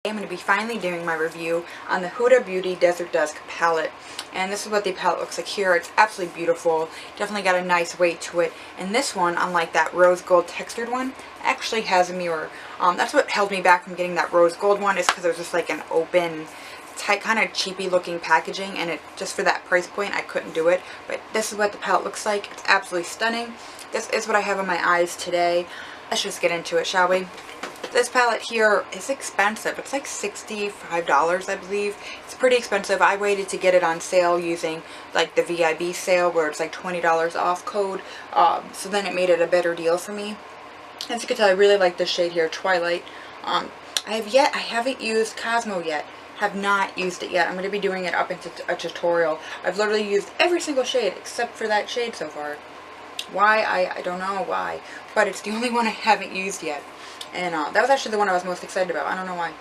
I'm going to be finally doing my review on the Huda Beauty Desert Dusk palette. And this is what the palette looks like here. It's absolutely beautiful. Definitely got a nice weight to it. And this one, unlike that rose gold textured one, actually has a mirror. That's what held me back from getting that rose gold one, is because it was just like an open, tight, kind of cheapy looking packaging, and it just for that price point I couldn't do it. But this is what the palette looks like. It's absolutely stunning. This is what I have on my eyes today. Let's just get into it, shall we? This palette here is expensive. It's like $65, I believe. It's pretty expensive. I waited to get it on sale using like the VIB sale where it's like $20 off code. So then it made it a better deal for me. As you can tell, I really like this shade here, Twilight. I haven't used Cosmo yet. Have not used it yet. I'm going to be doing it up into a tutorial. I've literally used every single shade except for that shade so far. Why? I don't know why. But it's the only one I haven't used yet. And that was actually the one I was most excited about. I don't know why.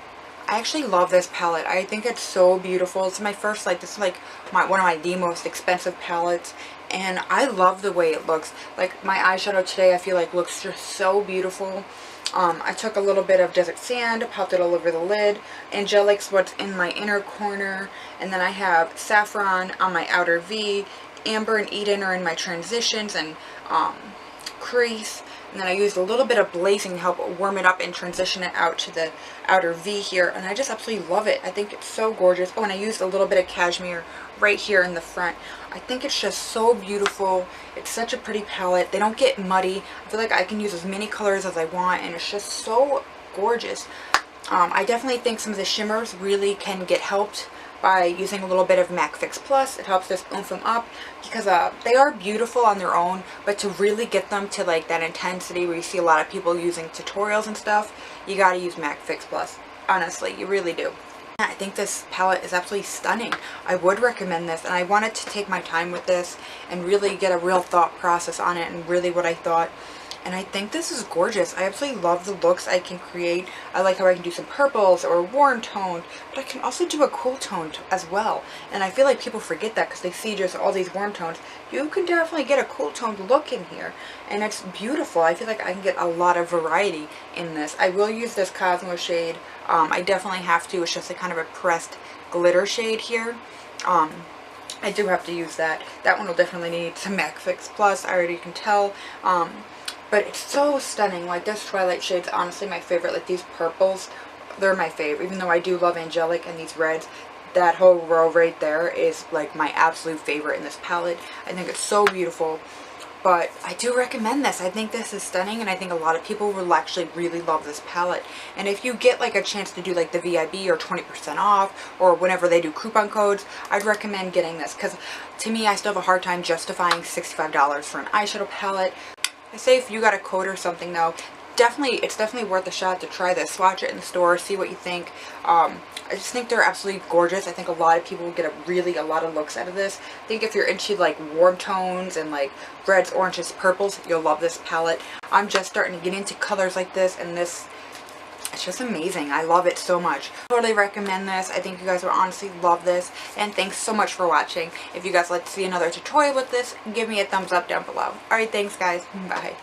I actually love this palette. I think it's so beautiful. It's my first, this is like one of the most expensive palettes. And I love the way it looks. Like my eyeshadow today, I feel like looks just so beautiful. I took a little bit of Desert Sand, popped it all over the lid. Angelic's what's in my inner corner. And then I have Saffron on my outer V. Amber and Eden are in my transitions and crease. And then I used a little bit of Blazing to help warm it up and transition it out to the outer V here. And I just absolutely love it. I think it's so gorgeous. Oh, and I used a little bit of Cashmere right here in the front. I think it's just so beautiful. It's such a pretty palette. They don't get muddy. I feel like I can use as many colors as I want, and it's just so gorgeous. I definitely think some of the shimmers really can get helped by using a little bit of MAC Fix Plus. It helps us oomph them up because they are beautiful on their own, but to really get them to like that intensity where you see a lot of people using tutorials and stuff, you gotta use MAC Fix Plus. Honestly, you really do. I think this palette is absolutely stunning. I would recommend this, and I wanted to take my time with this and really get a real thought process on it and really what I thought. And I think this is gorgeous. I absolutely love the looks I can create. I like how I can do some purples or warm toned, but I can also do a cool tone as well. And I feel like people forget that because they see just all these warm tones. You can definitely get a cool toned look in here, and it's beautiful. I feel like I can get a lot of variety in this. I will use this Cosmo shade. I definitely have to. It's just a kind of a pressed glitter shade here. I do have to use that. That one will definitely need some MAC Fix Plus. I already can tell. But it's so stunning. Like this Twilight shade's honestly my favorite. Like these purples, they're my favorite. Even though I do love Angelic and these reds, that whole row right there is like my absolute favorite in this palette. I think it's so beautiful. But I do recommend this. I think this is stunning, and I think a lot of people will actually really love this palette. And if you get like a chance to do like the VIB or 20% off, or whenever they do coupon codes, I'd recommend getting this. Because to me, I still have a hard time justifying $65 for an eyeshadow palette. I say if you got a code or something though, it's definitely worth a shot to try this. Swatch it in the store, see what you think. I just think they're absolutely gorgeous. I think a lot of people will get a lot of looks out of this. I think if you're into like warm tones and like reds, oranges, purples, you'll love this palette. I'm just starting to get into colors like this, and this, it's just amazing. I love it so much. Totally recommend this. I think you guys will honestly love this. And thanks so much for watching. If you guys like to see another tutorial with this, give me a thumbs up down below. Alright, thanks guys. Bye.